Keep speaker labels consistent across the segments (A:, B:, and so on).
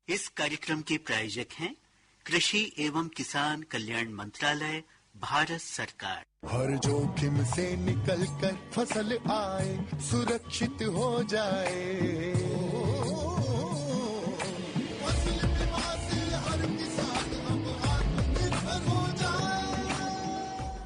A: इस कार्यक्रम के प्रायोजक हैं कृषि एवं किसान कल्याण मंत्रालय, भारत सरकार।
B: हर जोखिम से निकल कर फसल आए, सुरक्षित हो जाए, फसल बीमा से हर किसान अब आत्मनिर्भर हो जाए।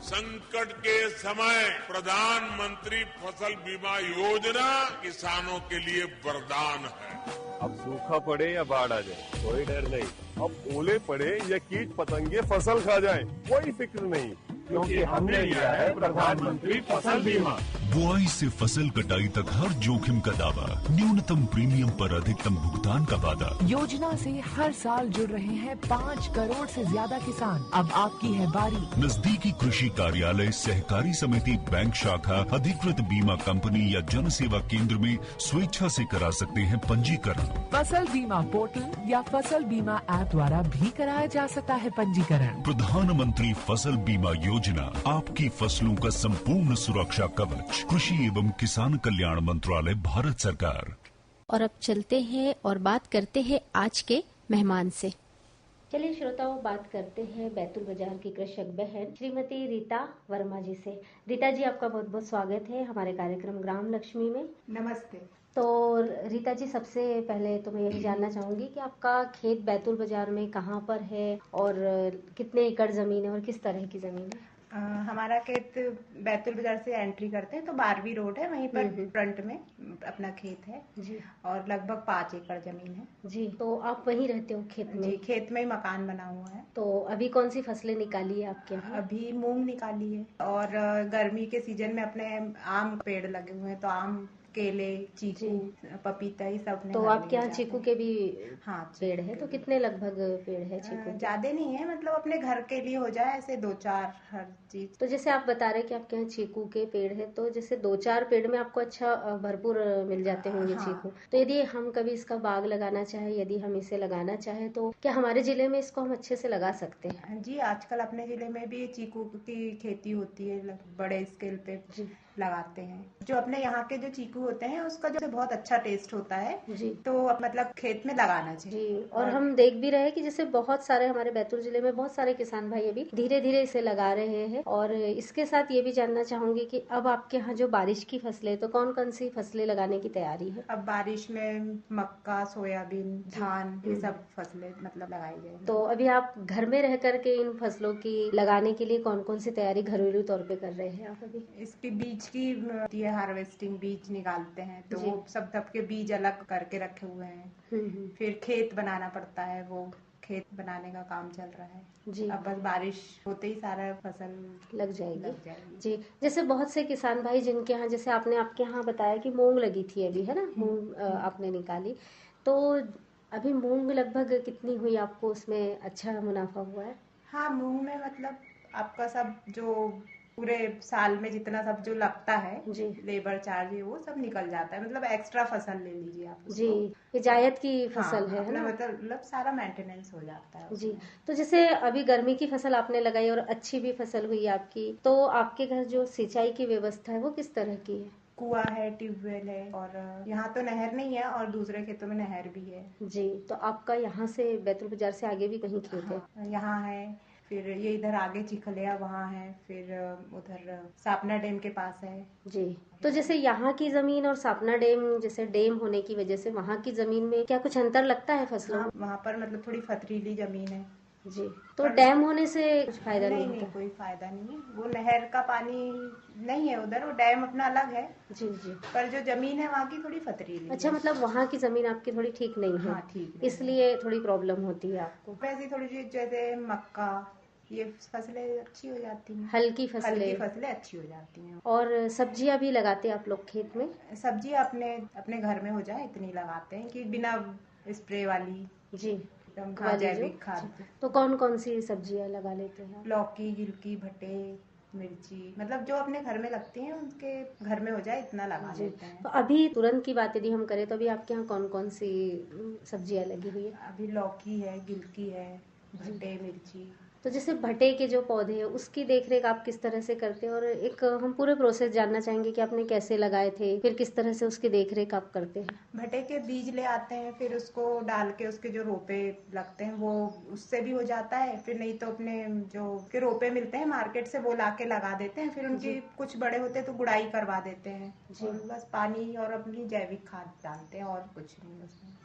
C: संकट के समय प्रधानमंत्री फसल बीमा योजना किसानों के लिए वरदान है।
D: अब सूखा पड़े या बाढ़ आ जाए, कोई डर नहीं। अब ओले पड़े या कीट पतंगे फसल खा जाए, कोई फिक्र नहीं, क्योंकि हमने लिया है प्रधानमंत्री फसल बीमा।
E: बुआई से फसल कटाई तक हर जोखिम का दावा, न्यूनतम प्रीमियम पर अधिकतम भुगतान का वादा।
F: योजना से हर साल जुड़ रहे हैं 5 करोड़ से ज्यादा किसान। अब आपकी है बारी।
E: नजदीकी कृषि कार्यालय, सहकारी समिति, बैंक शाखा, अधिकृत बीमा कंपनी या जन सेवा केंद्र में स्वेच्छा से करा सकते हैं पंजीकरण।
F: फसल बीमा पोर्टल या फसल बीमा ऐप द्वारा भी कराया जा सकता है पंजीकरण।
E: प्रधानमंत्री फसल बीमा योजना, आपकी फसलों का संपूर्ण सुरक्षा कवच। कृषि एवं किसान कल्याण मंत्रालय, भारत सरकार।
G: और अब चलते हैं और बात करते हैं आज के मेहमान से। चलिए श्रोताओं, बात करते हैं बैतूल बाजार की कृषक बहन श्रीमती रीता वर्मा जी से। रीता जी, आपका बहुत बहुत स्वागत है हमारे कार्यक्रम ग्राम लक्ष्मी में।
H: नमस्ते।
G: तो रीता जी, सबसे पहले तो मैं यही जानना चाहूंगी कि आपका खेत बैतूल बाजार में कहाँ पर है और कितने एकड़ जमीन है और किस तरह की जमीन है?
H: हमारा खेत बैतूल बाजार से एंट्री करते हैं तो 12वीं रोड है, वहीं पर फ्रंट में अपना खेत है जी, और लगभग 5 एकड़ जमीन है
G: जी। तो आप वहीं रहते हो खेत में?
H: जी, खेत में ही मकान बना हुआ है।
G: तो अभी कौन सी फसलें निकाली है आपके यहाँ?
H: अभी मूंग निकाली है, और गर्मी के सीजन में अपने आम पेड़ लगे हुए हैं, तो आम, केले, चीकू, पपीता, ये सब।
G: तो आपके यहाँ चीकू के भी पेड़ है? तो कितने लगभग पेड़ है चीकू?
H: ज्यादा नहीं है, मतलब अपने घर के लिए हो जाए, ऐसे 2-4 हर चीज।
G: तो जैसे आप बता रहे कि आपके यहाँ चीकू के पेड़ है, तो जैसे 2-4 पेड़ में आपको अच्छा भरपूर मिल जाते होंगे चीकू। तो यदि हम कभी इसका बाग लगाना चाहे, यदि हम इसे लगाना चाहे, तो क्या हमारे जिले में इसको हम अच्छे से लगा सकते हैं?
H: जी, आजकल अपने जिले में भी चीकू की खेती होती है, बड़े स्केल पे लगाते हैं। जो अपने यहाँ के जो चीकू होते हैं उसका जो बहुत अच्छा टेस्ट होता है जी, तो मतलब खेत में लगाना चाहिए
G: जी। और हम देख भी रहे हैं कि जैसे बहुत सारे हमारे बैतूल जिले में बहुत सारे किसान भाई अभी धीरे धीरे इसे लगा रहे हैं। और इसके साथ ये भी जानना चाहूंगी कि अब आपके यहाँ जो बारिश की फसलें, तो कौन कौन सी फसलें लगाने की तैयारी है?
H: अब बारिश में मक्का, सोयाबीन, धान, ये सब फसलें मतलब लगाई जाएंगी।
G: तो अभी आप घर में रह करके इन फसलों की लगाने के लिए कौन कौन सी तैयारी घरेलू तौर पे कर रहे हैं आप अभी?
H: इसकी बीज की हार्वेस्टिंग, बीज निकालते हैं, तो वो सब के बीज अलग करके रखे हुए हैं। फिर खेत बनाना पड़ता है, वो खेत बनाने का काम चल रहा है जी। अब बस बारिश होते ही सारा फसल
G: लग जाएगी जी। जैसे बहुत से किसान भाई जिनके यहाँ, जैसे आपके यहाँ बताया कि मूंग लगी थी अभी, है ना? मूंग आपने निकाली, तो अभी मूंग लगभग कितनी हुई आपको? उसमें अच्छा मुनाफा हुआ है?
H: हाँ, मूंग में मतलब आपका सब जो पूरे साल में जितना सब जो लगता है जी, लेबर चार्ज, वो सब निकल जाता है। मतलब एक्स्ट्रा फसल ले लीजिए आप
G: जी, ये जायद की फसल है ना?
H: मतलब सारा मेंटेनेंस हो जाता है
G: जी। तो जैसे अभी गर्मी की फसल आपने लगाई और अच्छी भी फसल हुई आपकी, तो आपके घर जो सिंचाई की व्यवस्था है वो किस तरह की है?
H: कुआं है, ट्यूबवेल है, और यहाँ तो नहर नहीं है, और दूसरे खेतों में नहर भी है
G: जी। तो आपका यहाँ से बैतूल बाजार से आगे भी कहीं खेत है?
H: यहाँ है, फिर ये इधर आगे चिखलिया वहाँ है, फिर उधर सापना डैम के पास है
G: जी। तो जैसे यहाँ की जमीन और सापना डैम, जैसे डैम होने की वजह से वहाँ की जमीन में क्या कुछ अंतर लगता है फसलों?
H: हाँ, वहाँ पर मतलब थोड़ी पथरीली जमीन है
G: जी। तो डैम होने से कुछ फायदा नहीं?
H: कोई फायदा नहीं है, वो नहर का पानी नहीं है उधर, वो डैम अपना अलग है जी जी। पर जो जमीन है वहाँ की थोड़ी पथरीली।
G: अच्छा, मतलब वहाँ की जमीन आपकी थोड़ी ठीक नहीं है?
H: हाँ, ठीक,
G: इसलिए थोड़ी प्रॉब्लम होती है आपको।
H: वैसे थोड़ी जैसे मक्का, ये फसलें अच्छी हो जाती हैं,
G: हल्की फसलें
H: अच्छी हो जाती हैं।
G: और सब्जियां भी लगाते हैं आप लोग खेत में?
H: सब्जियां अपने घर में हो जाए इतनी लगाते हैं कि बिना स्प्रे वाली
G: जी,
H: जैविक खाद।
G: तो कौन कौन सी सब्जियां लगा लेते हैं?
H: लौकी, गिलकी, भट्टे, मिर्ची, मतलब जो अपने घर में लगती हैं उनके घर में हो जाए इतना लगा लेते हैं।
G: तो अभी तुरंत की बात यदि हम करें तो अभी आपके यहाँ कौन कौन सी सब्जियां लगी हुई है?
H: अभी लौकी है, गिलकी है, भट्टे, मिर्ची,
G: तो जैसे भटे के जो पौधे हैं उसकी देखरेख आप किस तरह से करते हैं, और एक हम पूरे प्रोसेस जानना चाहेंगे कि आपने कैसे लगाए थे, फिर किस तरह से उसकी देखरेख आप करते हैं।
H: भटे के बीज ले आते हैं, फिर उसको डाल के उसके जो रोपे लगते हैं वो उससे भी हो जाता है, फिर नहीं तो अपने जो के रोपे मिलते हैं मार्केट से वो लाके लगा देते हैं, फिर उनकी कुछ बड़े होते हैं तो गुड़ाई करवा देते हैं, और बस पानी और अपनी जैविक खाद डालते हैं और कुछ नहीं उसमें।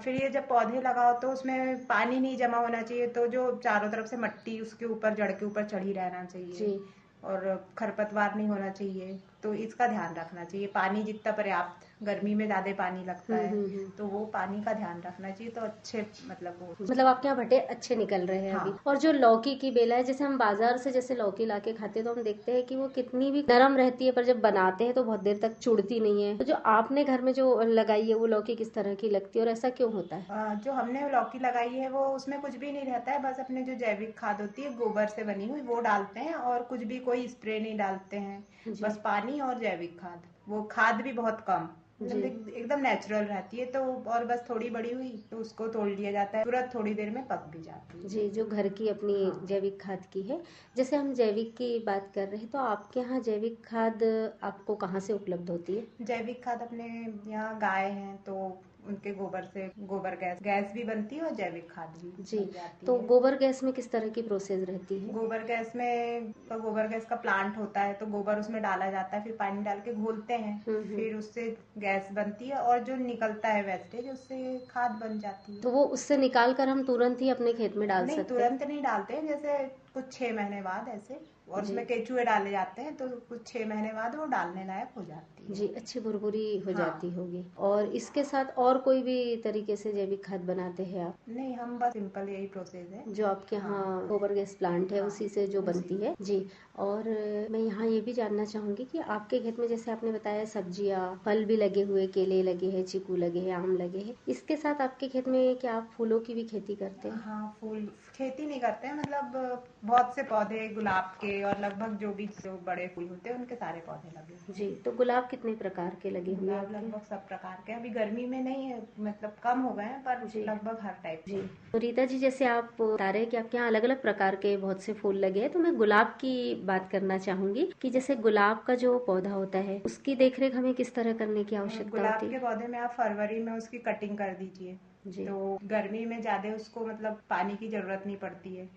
H: फिर ये जब पौधे लगाओ तो उसमें पानी नहीं जमा होना चाहिए, तो जो चारों तरफ से मट्टी उसके ऊपर जड़ के ऊपर चढ़ी रहना चाहिए, और खरपतवार नहीं होना चाहिए, तो इसका ध्यान रखना चाहिए। पानी जितना पर्याप्त, गर्मी में ज्यादा पानी लगता है तो वो पानी का ध्यान रखना चाहिए, तो अच्छे मतलब
G: आपके यहाँ भटे अच्छे निकल रहे हैं। हाँ। अभी और जो लौकी की बेला है, जैसे हम बाजार से जैसे लौकी लाके खाते हैं तो हम देखते हैं कि वो कितनी भी नरम रहती है, पर जब बनाते हैं तो बहुत देर तक चुड़ती नहीं है। तो जो आपने घर में जो लगाई है वो लौकी किस तरह की लगती है और ऐसा क्यों होता है?
H: जो हमने लौकी लगाई है वो उसमें कुछ भी नहीं रहता है, बस अपने जो जैविक खाद होती है गोबर से बनी हुई वो डालते हैं, और कुछ भी कोई स्प्रे नहीं डालते हैं, बस पानी और जैविक खाद। वो खाद भी बहुत कम, एकदम नेचुरल रहती है, तो और बस थोड़ी बड़ी हुई तो उसको तोड़ लिया जाता है, तुरंत थोड़ी देर में पक भी जाती है।
G: जी, जो घर की अपनी जैविक खाद की है। जैसे हम जैविक की बात कर रहे हैं तो आपके यहाँ जैविक खाद आपको कहाँ से उपलब्ध होती है?
H: जैविक खाद अपने यहाँ गाय हैं तो उनके गोबर से गोबर गैस भी बनती है और जैविक खाद भी
G: जी
H: बन जाती
G: तो
H: है।
G: गोबर गैस में किस तरह की प्रोसेस रहती है?
H: गोबर गैस में तो गोबर गैस का प्लांट होता है, तो गोबर उसमें डाला जाता है, फिर पानी डाल के घोलते हैं, फिर उससे गैस बनती है, और जो निकलता है वेस्टेज उससे खाद बन जाती है।
G: तो वो उससे निकाल कर हम तुरंत ही अपने खेत में डाल सकते हैं?
H: तुरंत नहीं डालते हैं, जैसे कुछ 6 महीने बाद ऐसे, और उसमें केचुए डाले जाते हैं, तो कुछ 6 महीने बाद वो डालने लायक हो जाती है।
G: जी, अच्छी भुरभुरी हो जाती होगी। और इसके साथ और कोई भी तरीके से जैविक खाद बनाते हैं आप?
H: नहीं, हम बस सिंपल यही प्रोसेस है
G: जो आपके यहाँ गोबर गैस प्लांट है उसी से जो बनती है। जी, और मैं यहाँ ये भी जानना चाहूंगी कि आपके खेत में जैसे आपने बताया सब्जियाँ, फल भी लगे हुए, केले लगे हैं, चीकू लगे हैं, आम लगे हैं, इसके साथ आपके खेत में क्या आप फूलों की भी खेती करते हैं?
H: हाँ, फूल खेती नहीं करते हैं, मतलब बहुत से पौधे गुलाब के, और लगभग जो बड़े फूल होते हैं उनके सारे पौधे लगे।
G: जी, तो गुलाब कितने प्रकार के लगे हुए हैं?
H: लगभग सब प्रकार के, अभी गर्मी में नहीं है, मतलब कम हो गए हैं, पर लगभग हर टाइप।
G: जी, तो रीता जी जैसे आप बता रहे हैं कि आपके यहाँ अलग अलग प्रकार के बहुत से फूल लगे हैं, तो मैं गुलाब की बात करना चाहूंगी कि जैसे गुलाब का जो पौधा होता है उसकी देखरेख हमें किस तरह करने की आवश्यकता होती है?
H: गुलाब के पौधे में आप फरवरी में उसकी कटिंग कर दीजिए, तो गर्मी में ज्यादा उसको मतलब पानी की जरूरत नहीं पड़ती है,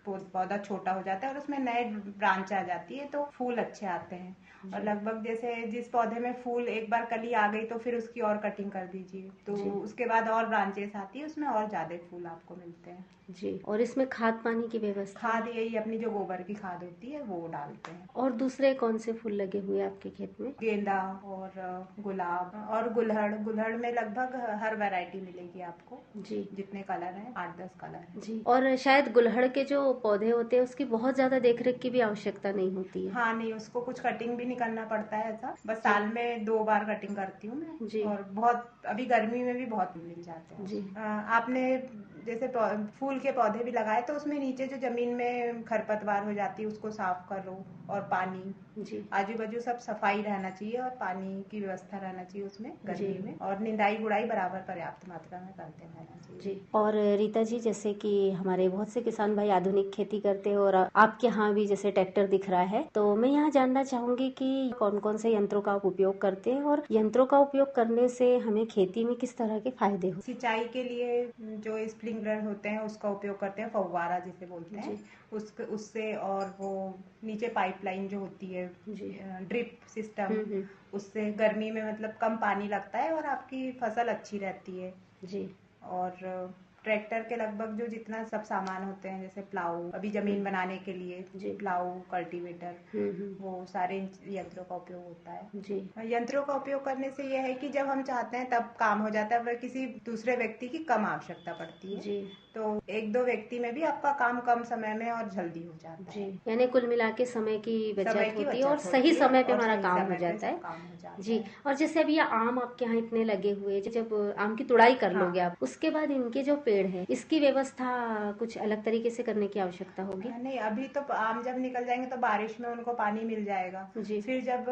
H: पौधा छोटा हो जाता है और उसमें नए ब्रांच आ जाती है, तो फूल अच्छे आते हैं। और लगभग जैसे जिस पौधे में फूल एक बार कली आ गई तो फिर उसकी और कटिंग कर दीजिए, तो उसके बाद और ब्रांचेस आती है, उसमें और ज्यादा फूल आपको मिलते हैं।
G: जी, और इसमें खाद पानी की व्यवस्था?
H: खाद यही अपनी जो गोबर की खाद होती है वो डालते हैं।
G: और दूसरे कौन से फूल लगे हुए हैं आपके खेत में?
H: गेंदा और गुलाब और गुलहड़ में लगभग हर वैरायटी मिलेगी आपको।
G: जी,
H: जितने कलर हैं 8-10 कलर हैं।
G: जी, और शायद गुलहड़ के जो पौधे होते हैं उसकी बहुत ज्यादा देखरेख की भी आवश्यकता नहीं होती है?
H: हाँ, नहीं, उसको कुछ कटिंग भी नहीं करना पड़ता है, ऐसा बस साल में 2 बार कटिंग करती हूँ मैं जी। और बहुत अभी गर्मी में भी बहुत मिल जाते हैं जी। आपने जैसे फूल के पौधे भी लगाए तो उसमें नीचे जो जमीन में खरपतवार हो जाती है उसको साफ करो, और पानी जी आजू बाजू सब सफाई रहना चाहिए, और पानी की व्यवस्था रहना चाहिए उसमें गर्मी में, और निंदाई गुड़ाई बराबर पर्याप्त मात्रा में करते रहना चाहिए जी।
G: और रीता जी जैसे कि हमारे बहुत से किसान भाई आधुनिक खेती करते हैं और आपके यहाँ भी जैसे ट्रैक्टर दिख रहा है, तो मैं यहाँ जानना चाहूंगी कि कौन कौन से यंत्रों का आप उपयोग करते हैं और यंत्रों का उपयोग करने से हमें खेती में किस तरह के फायदे हो?
H: सिंचाई के लिए जो स्प्रिंकलर होते हैं उसका उपयोग करते हैं, फव्वारा जिसे बोलते हैं उससे, और वो नीचे पाइपलाइन जो होती है ड्रिप सिस्टम, उससे गर्मी में मतलब कम पानी लगता है और आपकी फसल अच्छी रहती है जी। और ट्रैक्टर के लगभग जो जितना सब सामान होते हैं जैसे प्लाऊ, अभी जमीन बनाने के लिए प्लाऊ, कल्टीवेटर, वो सारे यंत्रों का उपयोग होता है जी। यंत्रों का उपयोग करने से यह है कि जब हम चाहते हैं तब काम हो जाता है, वह किसी दूसरे व्यक्ति की कम आवश्यकता पड़ती है जी। तो 1-2 व्यक्ति में भी आपका काम कम समय में और जल्दी हो जाता है,
G: यानी कुल मिला के समय की बचत होती है और सही समय पे हमारा काम हो जाता है जी। और जैसे अभी ये आम आपके यहाँ इतने लगे हुए, जब आम की तुड़ाई कर लोगे आप, उसके बाद इनके जो पेड़ पेड़ है, इसकी व्यवस्था कुछ अलग तरीके से करने की आवश्यकता होगी?
H: नहीं, अभी तो आम जब निकल जाएंगे तो बारिश में उनको पानी मिल जाएगा जी। फिर जब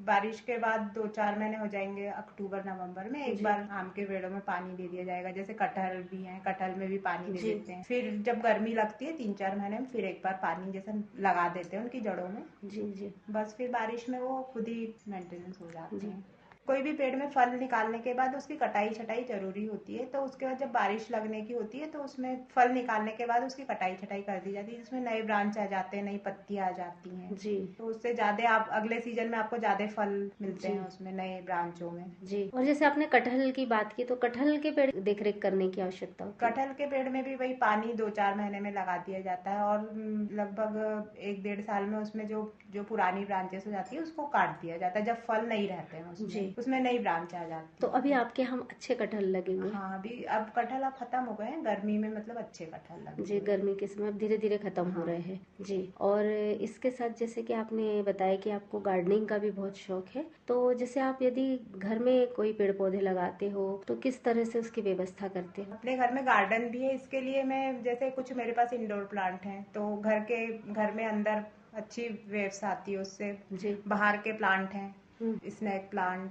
H: बारिश के बाद 2-4 महीने हो जाएंगे, अक्टूबर नवंबर में एक बार आम के पेड़ों में पानी दे दिया जाएगा। जैसे कटहल भी है, कटहल में भी पानी दे देते हैं। फिर जब गर्मी लगती है 3-4 महीने में फिर एक बार पानी जैसे लगा देते हैं उनकी जड़ों में जी। बस फिर बारिश में वो खुद ही मेंटेनेंस हो जाती है। कोई भी पेड़ में फल निकालने के बाद उसकी कटाई छटाई जरूरी होती है, तो उसके बाद जब बारिश लगने की होती है तो उसमें फल निकालने के बाद उसकी कटाई छटाई कर दी जाती है, जिसमें नए ब्रांच आ जाते हैं, नई पत्तियां आ जाती हैं जी। तो उससे ज्यादा आप अगले सीजन में आपको ज्यादा फल मिलते हैं उसमें नए ब्रांचों में जी।
G: और जैसे आपने कटहल की बात की, तो कटहल के पेड़ देख रेख करने की आवश्यकता होती है?
H: कटहल के पेड़ में भी वही पानी 2-4 महीने में लगा दिया जाता है और लगभग 1-1.5 साल में उसमें जो पुरानी ब्रांचेस हो जाती है उसको काट दिया जाता है, जब फल नहीं रहते हैं उसमें नई ब्रांच आ जाती है।
G: तो अभी आपके हम अच्छे कटहल लगे हुए?
H: हाँ, अभी अब कटहल अब खत्म हो गए हैं, गर्मी में मतलब अच्छे कटहल लगे
G: जी। गर्मी के समय अब धीरे धीरे खत्म हो रहे हैं जी। और इसके साथ जैसे कि आपने बताया कि आपको गार्डनिंग का भी बहुत शौक है, तो जैसे आप यदि घर में कोई पेड़ पौधे लगाते हो तो किस तरह से उसकी व्यवस्था करते हो?
H: अपने घर में गार्डन भी है, इसके लिए मैं जैसे कुछ मेरे पास इंडोर प्लांट है, तो घर में अंदर अच्छी वेव्स आती है उससे जी। बाहर के प्लांट हैं, स्नेक प्लांट,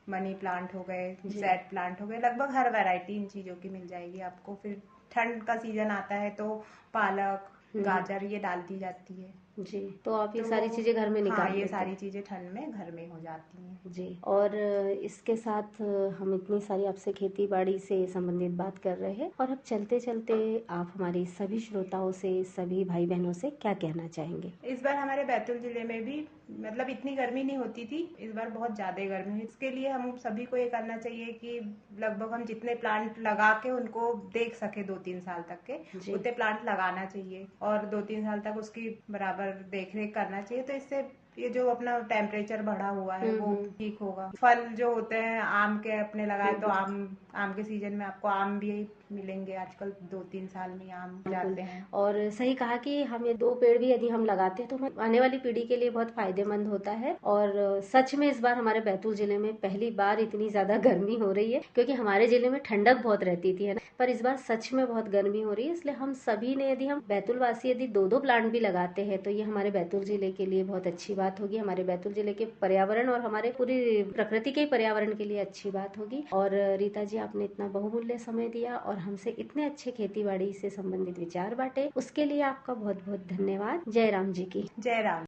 H: मनी प्लांट हो गए, जेड प्लांट हो गए, लगभग हर वैरायटी इन चीजों की मिल जाएगी आपको। फिर ठंड का सीजन आता है तो पालक, गाजर ये डाल दी जाती है
G: जी। तो आप ये सारी चीजें घर में निकाल
H: ये सारी चीजें ठंड में घर में हो जाती हैं
G: जी। और इसके साथ हम इतनी सारी आपसे खेती बाड़ी से संबंधित बात कर रहे हैं, और अब चलते चलते आप हमारे सभी श्रोताओं से, सभी भाई बहनों से क्या कहना चाहेंगे?
H: इस बार हमारे बैतूल जिले में भी मतलब इतनी गर्मी नहीं होती थी, इस बार बहुत ज्यादा गर्मी है। इसके लिए हम सभी को ये करना चाहिए कि लगभग हम जितने प्लांट लगा के उनको देख सके 2-3 साल तक के, उतने प्लांट लगाना चाहिए और 2-3 साल तक उसकी बराबर देख रेख करना चाहिए। तो इससे ये जो अपना टेम्परेचर बढ़ा हुआ है वो ठीक होगा। फल जो होते हैं आम के अपने लगाए तो आम के सीजन में आपको आम भी मिलेंगे, आजकल 2-3 साल में आम जाते हैं।
G: और सही कहा कि हम ये 2 पेड़ भी यदि हम लगाते हैं तो आने वाली पीढ़ी के लिए बहुत फायदेमंद होता है। और सच में इस बार हमारे बैतूल जिले में पहली बार इतनी ज्यादा गर्मी हो रही है, क्योंकि हमारे जिले में ठंडक बहुत रहती थी है ना, पर इस बार सच में बहुत गर्मी हो रही है। इसलिए हम सभी ने, यदि हम बैतूल वासी यदि 2-2 प्लांट भी लगाते हैं तो ये हमारे बैतूल जिले के लिए बहुत अच्छी बात होगी, हमारे बैतूल जिले के पर्यावरण और हमारे पूरी प्रकृति के पर्यावरण के लिए अच्छी बात होगी। और रीता जी, आपने इतना बहुमूल्य समय दिया और हमसे इतने अच्छे खेती बाड़ी से संबंधित विचार बांटे, उसके लिए आपका बहुत बहुत धन्यवाद। जय राम जी की
H: जय राम।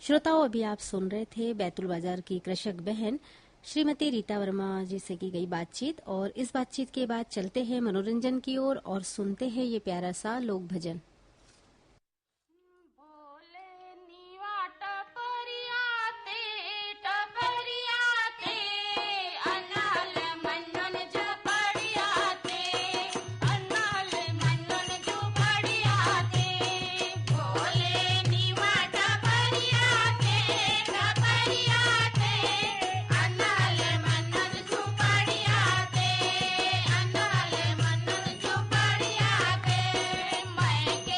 G: श्रोताओं, अभी आप सुन रहे थे बैतूल बाजार की कृषक बहन श्रीमती रीता वर्मा जी से की गई बातचीत, और इस बातचीत के बाद चलते हैं मनोरंजन की ओर और सुनते हैं ये प्यारा सा लोक भजन।
I: मैं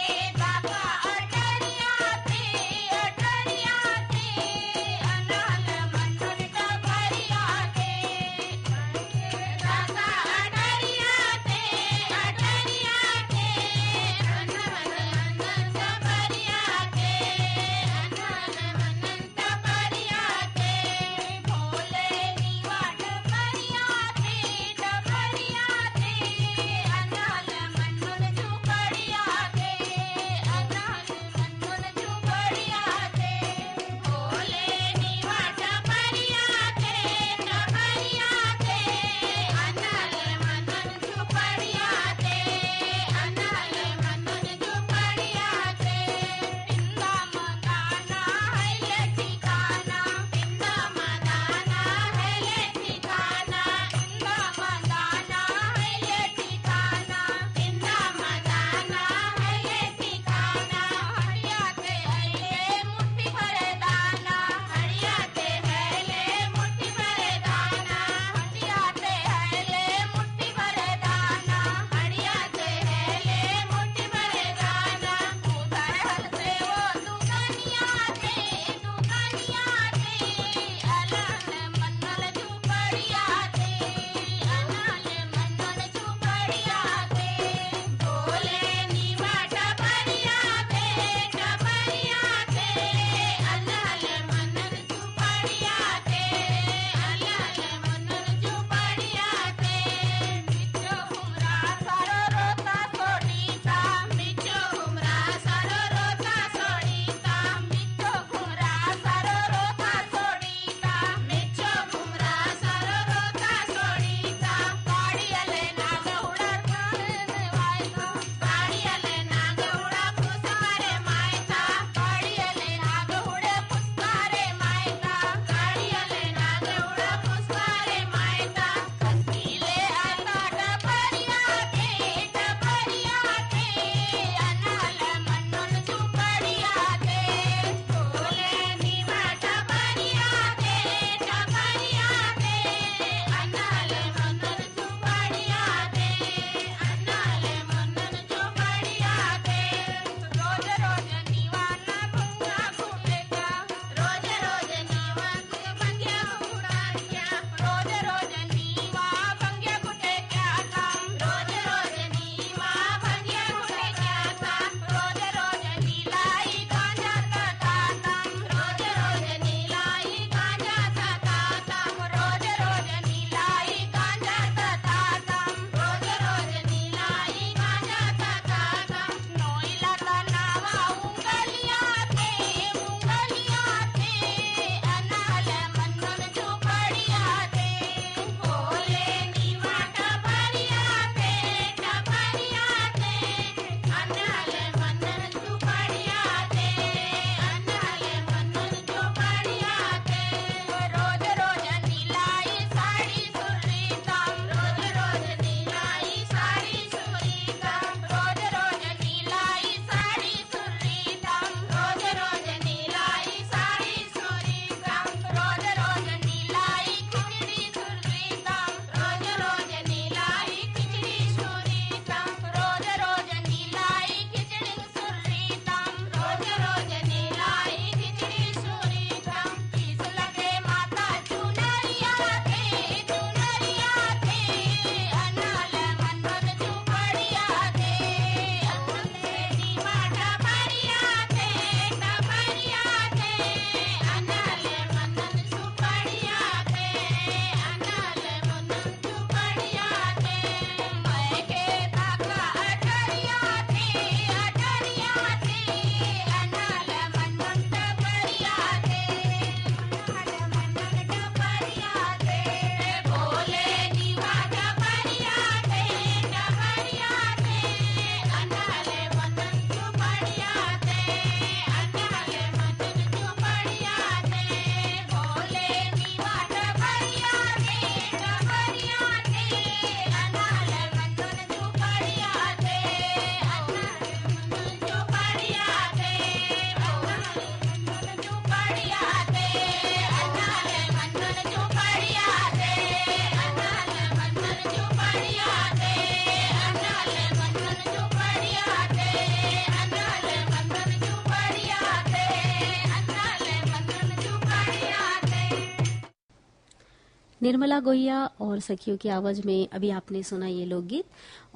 G: निर्मला गोहिया और सखियों की आवाज में अभी आपने सुना ये लोकगीत,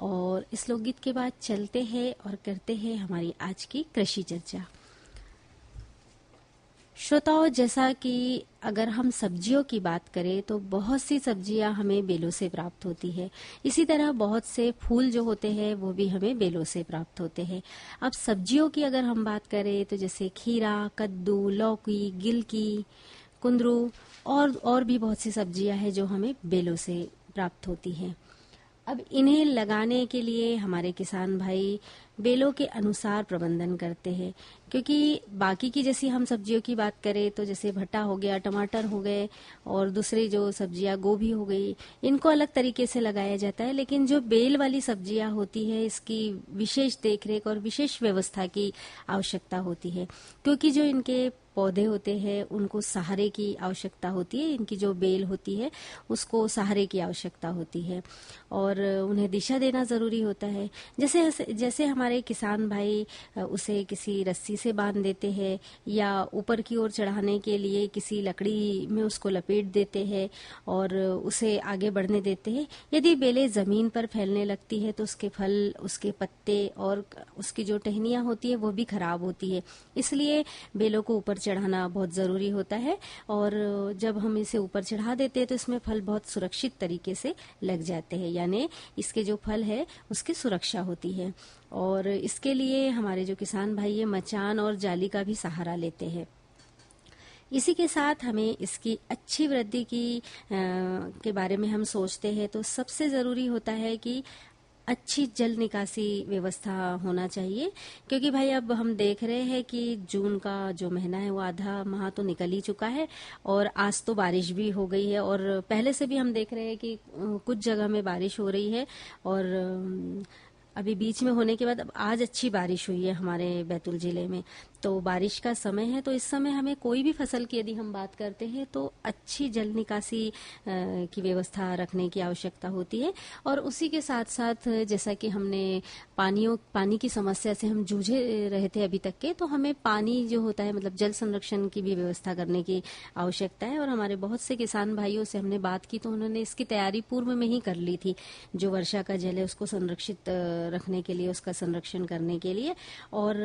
G: और इस लोकगीत के बाद चलते हैं और करते हैं हमारी आज की कृषि चर्चा। श्रोताओं, जैसा कि अगर हम सब्जियों की बात करें तो बहुत सी सब्जियां हमें बेलों से प्राप्त होती है। इसी तरह बहुत से फूल जो होते हैं वो भी हमें बेलों से प्राप्त होते हैं। अब सब्जियों की अगर हम बात करें तो जैसे खीरा, कद्दू, लौकी, गिलकी, कुंदरू और भी बहुत सी सब्जियां हैं जो हमें बेलों से प्राप्त होती हैं। अब इन्हें लगाने के लिए हमारे किसान भाई बेलों के अनुसार प्रबंधन करते हैं, क्योंकि बाकी की जैसी हम सब्जियों की बात करें तो जैसे भट्टा हो गया, टमाटर हो गए और दूसरी जो सब्जियां गोभी हो गई, इनको अलग तरीके से लगाया जाता है। लेकिन जो बेल वाली सब्जियां होती है इसकी विशेष देखरेख और विशेष व्यवस्था की आवश्यकता होती है, क्योंकि जो इनके पौधे होते हैं उनको सहारे की आवश्यकता होती है। इनकी जो बेल होती है उसको सहारे की आवश्यकता होती है और उन्हें दिशा देना जरूरी होता है। जैसे हमारे किसान भाई उसे किसी रस्सी से बांध देते हैं या ऊपर की ओर चढ़ाने के लिए किसी लकड़ी में उसको लपेट देते हैं और उसे आगे बढ़ने देते हैं। यदि बेलें जमीन पर फैलने लगती है तो उसके फल, उसके पत्ते और उसकी जो टहनियां होती है वो भी खराब होती है। इसलिए बेलों को ऊपर चढ़ाना बहुत जरूरी होता है और जब हम इसे ऊपर चढ़ा देते हैं तो इसमें फल बहुत सुरक्षित तरीके से लग जाते हैं, यानी इसके जो फल है उसकी सुरक्षा होती है। और इसके लिए हमारे जो किसान भाई है मचान और जाली का भी सहारा लेते हैं। इसी के साथ हमें इसकी अच्छी वृद्धि के बारे में हम सोचते हैं तो सबसे जरूरी होता है कि अच्छी जल निकासी व्यवस्था होना चाहिए, क्योंकि भाई अब हम देख रहे हैं कि जून का जो महीना है वो आधा माह तो निकल ही चुका है और आज तो बारिश भी हो गई है और पहले से भी हम देख रहे हैं कि कुछ जगह में बारिश हो रही है और अभी बीच में होने के बाद अब आज अच्छी बारिश हुई है हमारे बैतूल जिले में। तो बारिश का समय है, तो इस समय हमें कोई भी फसल की यदि हम बात करते हैं तो अच्छी जल निकासी की व्यवस्था रखने की आवश्यकता होती है। और उसी के साथ साथ जैसा कि हमने पानी की समस्या से हम जूझे रहे थे अभी तक के, तो हमें पानी जो होता है मतलब जल संरक्षण की भी व्यवस्था करने की आवश्यकता है। और हमारे बहुत से किसान भाइयों से हमने बात की तो उन्होंने इसकी तैयारी पूर्व में ही कर ली थी, जो वर्षा का जल है उसको संरक्षित रखने के लिए, उसका संरक्षण करने के लिए। और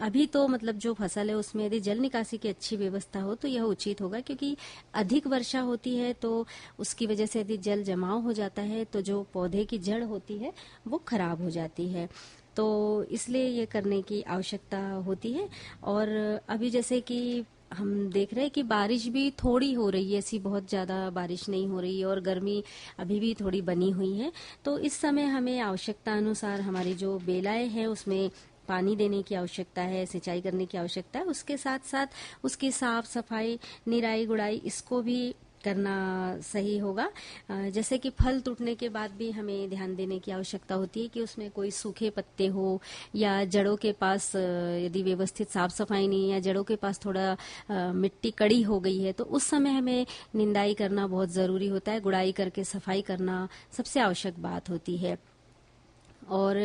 G: अभी तो मतलब जो फसल है उसमें यदि जल निकासी की अच्छी व्यवस्था हो तो यह उचित होगा, क्योंकि अधिक वर्षा होती है तो उसकी वजह से यदि जल जमाव हो जाता है तो जो पौधे की जड़ होती है वो खराब हो जाती है। तो इसलिए ये करने की आवश्यकता होती है। और अभी जैसे कि हम देख रहे हैं कि बारिश भी थोड़ी हो रही है, ऐसी बहुत ज्यादा बारिश नहीं हो रही है और गर्मी अभी भी थोड़ी बनी हुई है। तो इस समय हमें आवश्यकता अनुसार हमारी जो बेलाएं हैं उसमें पानी देने की आवश्यकता है, सिंचाई करने की आवश्यकता है। उसके साथ साथ उसकी साफ सफाई, निराई गुड़ाई इसको भी करना सही होगा। जैसे कि फल टूटने के बाद भी हमें ध्यान देने की आवश्यकता होती है कि उसमें कोई सूखे पत्ते हो या जड़ों के पास यदि व्यवस्थित साफ सफाई नहीं या जड़ों के पास थोड़ा मिट्टी कड़ी हो गई है तो उस समय हमें निंदाई करना बहुत जरूरी होता है। गुड़ाई करके सफाई करना सबसे आवश्यक बात होती है। और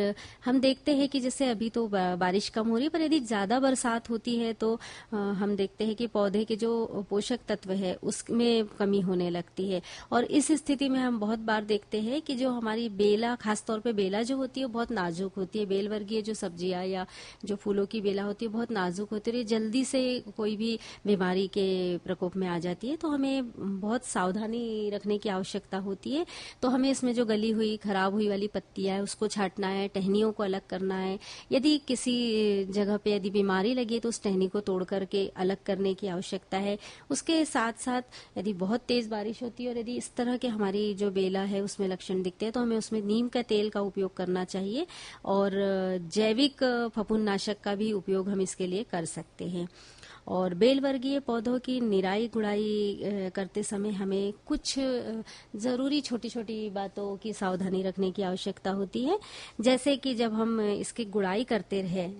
G: हम देखते हैं कि जैसे अभी तो बारिश कम हो रही है, पर यदि ज्यादा बरसात होती है तो हम देखते हैं कि पौधे के जो पोषक तत्व है उसमें कमी होने लगती है। और इस स्थिति में हम बहुत बार देखते हैं कि जो हमारी बेला, खासतौर पे बेला जो होती है वो बहुत नाजुक होती है। बेल वर्गीय जो सब्जियां या जो फूलों की बेला होती है बहुत नाजुक होती है, जल्दी से कोई भी बीमारी के प्रकोप में आ जाती है। तो हमें बहुत सावधानी रखने की आवश्यकता होती है। तो हमें इसमें जो गली हुई, खराब हुई वाली पत्तियां है उसको छाटना है, टहनियों को अलग करना है। यदि किसी जगह पे यदि बीमारी लगी तो उस टहनी को तोड़ करके अलग करने की आवश्यकता है। उसके साथ साथ यदि बहुत तेज बारिश होती है और यदि इस तरह के हमारी जो बेला है उसमें लक्षण दिखते हैं तो हमें उसमें नीम का तेल का उपयोग करना चाहिए और जैविक फफूंदनाशक का भी उपयोग हम इसके लिए कर सकते हैं। और बेल वर्गीय पौधों की निराई गुड़ाई करते समय हमें कुछ जरूरी छोटी छोटी बातों की सावधानी रखने की आवश्यकता होती है। जैसे कि जब हम इसकी गुड़ाई करते रहे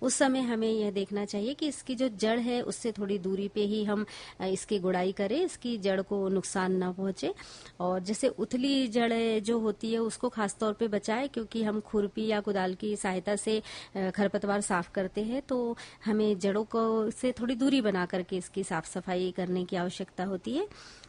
G: उस समय हमें यह देखना चाहिए कि इसकी जो जड़ है उससे थोड़ी दूरी पे ही हम इसकी गुड़ाई करें, इसकी जड़ को नुकसान ना पहुंचे। और जैसे उथली जड़ जो होती है उसको खासतौर पे बचाएं, क्योंकि हम खुरपी या कुदाल की सहायता से खरपतवार साफ करते हैं तो हमें जड़ों को से थोड़ी दूरी बना करके इसकी साफ सफाई करने की आवश्यकता होती है।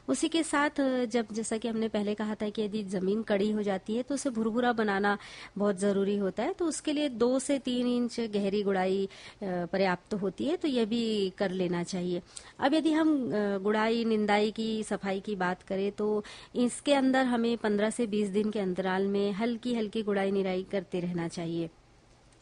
G: उसी के साथ जब जैसा कि हमने पहले कहा था कि यदि जमीन कड़ी हो जाती है तो उसे भुरभुरा बनाना बहुत जरूरी होता है, तो उसके लिए 2 से 3 इंच गहरी गुड़ाई पर्याप्त होती है, तो यह भी कर लेना चाहिए। अब यदि हम गुड़ाई निंदाई की सफाई की बात करें तो इसके अंदर हमें 15 से 20 दिन के अंतराल में हल्की हल्की गुड़ाई निराई करते रहना चाहिए,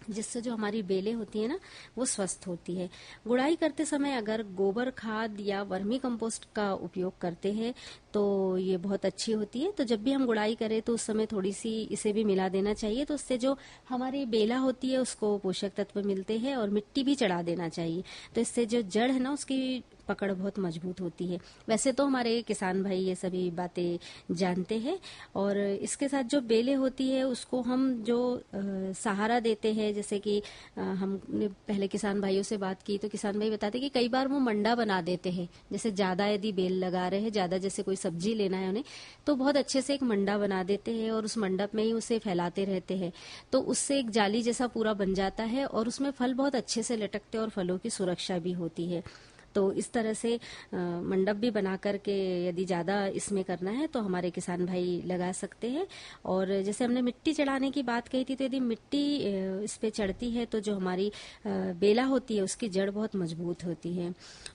G: जिससे जो हमारी बेलें होती है ना वो स्वस्थ होती है। गुड़ाई करते समय अगर गोबर खाद या वर्मी कंपोस्ट का उपयोग करते हैं तो ये बहुत अच्छी होती है। तो जब भी हम गुड़ाई करें तो उस समय थोड़ी सी इसे भी मिला देना चाहिए, तो उससे जो हमारी बेला होती है उसको पोषक तत्व मिलते हैं, और मिट्टी भी चढ़ा देना चाहिए, तो इससे जो जड़ है ना उसकी पकड़ बहुत मजबूत होती है। वैसे तो हमारे किसान भाई ये सभी बातें जानते हैं, और इसके साथ जो बेलें होती है उसको हम जो सहारा देते हैं, जैसे कि हमने पहले किसान भाइयों से बात की तो किसान भाई बताते कि कई बार वो मंडा बना देते हैं, जैसे ज्यादा यदि बेल लगा रहे हैं, ज्यादा जैसे कोई सब्जी लेना है उन्हें, तो बहुत अच्छे से एक मंडा बना देते हैं और उस मंडप में ही उसे फैलाते रहते हैं, तो उससे एक जाली जैसा पूरा बन जाता है और उसमें फल बहुत अच्छे से लटकते हैं और फलों की सुरक्षा भी होती है। तो इस तरह से मंडप भी बना करके यदि ज्यादा इसमें करना है तो हमारे किसान भाई लगा सकते हैं। और जैसे हमने मिट्टी चढ़ाने की बात कही थी, तो यदि मिट्टी इस पे चढ़ती है तो जो हमारी बेला होती है उसकी जड़ बहुत मजबूत होती है।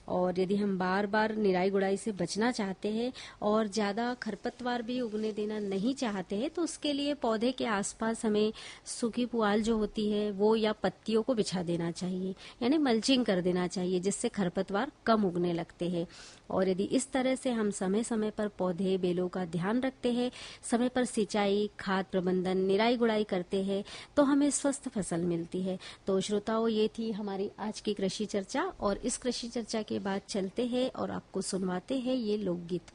G: और यदि हम बार बार निराई गुड़ाई से बचना चाहते हैं और ज्यादा खरपतवार भी उगने देना नहीं चाहते हैं, तो उसके लिए पौधे के आसपास हमें सूखी पुआल जो होती है वो या पत्तियों को बिछा देना चाहिए, यानी मल्चिंग कर देना चाहिए, जिससे खरपतवार कम उगने लगते हैं। और यदि इस तरह से हम समय समय पर पौधे बेलों का ध्यान रखते हैं, समय पर सिंचाई, खाद प्रबंधन, निराई गुड़ाई करते हैं, तो हमें स्वस्थ फसल मिलती है। तो श्रोताओं, ये थी हमारी आज की कृषि चर्चा, और इस कृषि चर्चा के बाद चलते हैं और आपको सुनवाते हैं ये लोकगीत।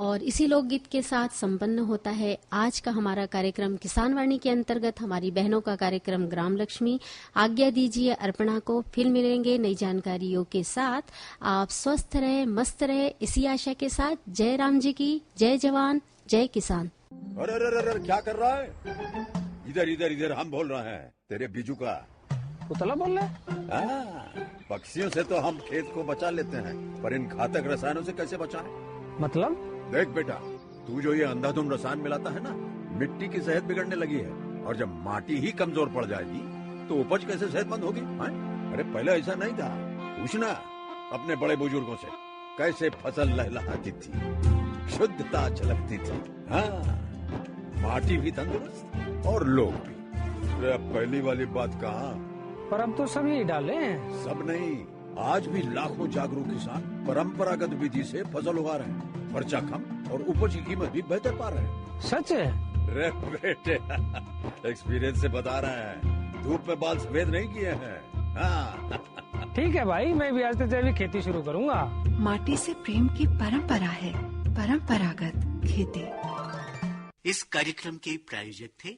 G: और इसी लोकगीत के साथ संपन्न होता है आज का हमारा कार्यक्रम किसान वाणी के अंतर्गत हमारी बहनों का कार्यक्रम ग्राम लक्ष्मी। आज्ञा दीजिए अर्पणा को, फिर मिलेंगे नई जानकारियों के साथ। आप स्वस्थ रहे, मस्त रहे, इसी आशा के साथ। जय राम जी की, जय जवान, जय किसान।
I: अरे अरे अरे क्या कर रहा है? इधर इधर इधर, हम बोल रहे हैं तेरे बीजू का।
J: पुतला बोल रहा है?
I: पक्षियों से तो हम खेत को बचा लेते हैं, पर इन घातक रसायनों से कैसे बचाएं?
J: मतलब?
I: देख बेटा, तू जो ये अंधाधुंध रसायन मिलाता है ना, मिट्टी की सेहत बिगड़ने लगी है। और जब माटी ही कमजोर पड़ जाएगी तो उपज कैसे सेहतमंद होगी? अरे पहले ऐसा नहीं था। पूछना अपने बड़े बुजुर्गों से, कैसे फसल लहलहाती थी, शुद्धता झलकती थी। माटी भी तंदुरुस्त और लोग भी। अब पहली वाली बात कहाँ?
J: पर अब तो सभी डाले हैं।
I: सब नहीं, आज भी लाखों जागरूक किसान परंपरागत विधि से फसल उगा रहे हैं। खर्चा कम और उपज की कीमत भी बेहतर पा रहे हैं।
J: सच है?
I: रे बेटे, एक्सपीरियंस से बता रहे हैं, धूप में बाल सफेद नहीं किए हैं।
J: ठीक है भाई, मैं भी आज से जैविक खेती शुरू करूंगा।
K: माटी से प्रेम की परंपरा है, परंपरागत खेती।
A: इस कार्यक्रम के प्रायोजक थे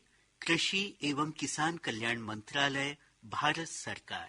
A: कृषि एवं किसान कल्याण मंत्रालय, भारत सरकार।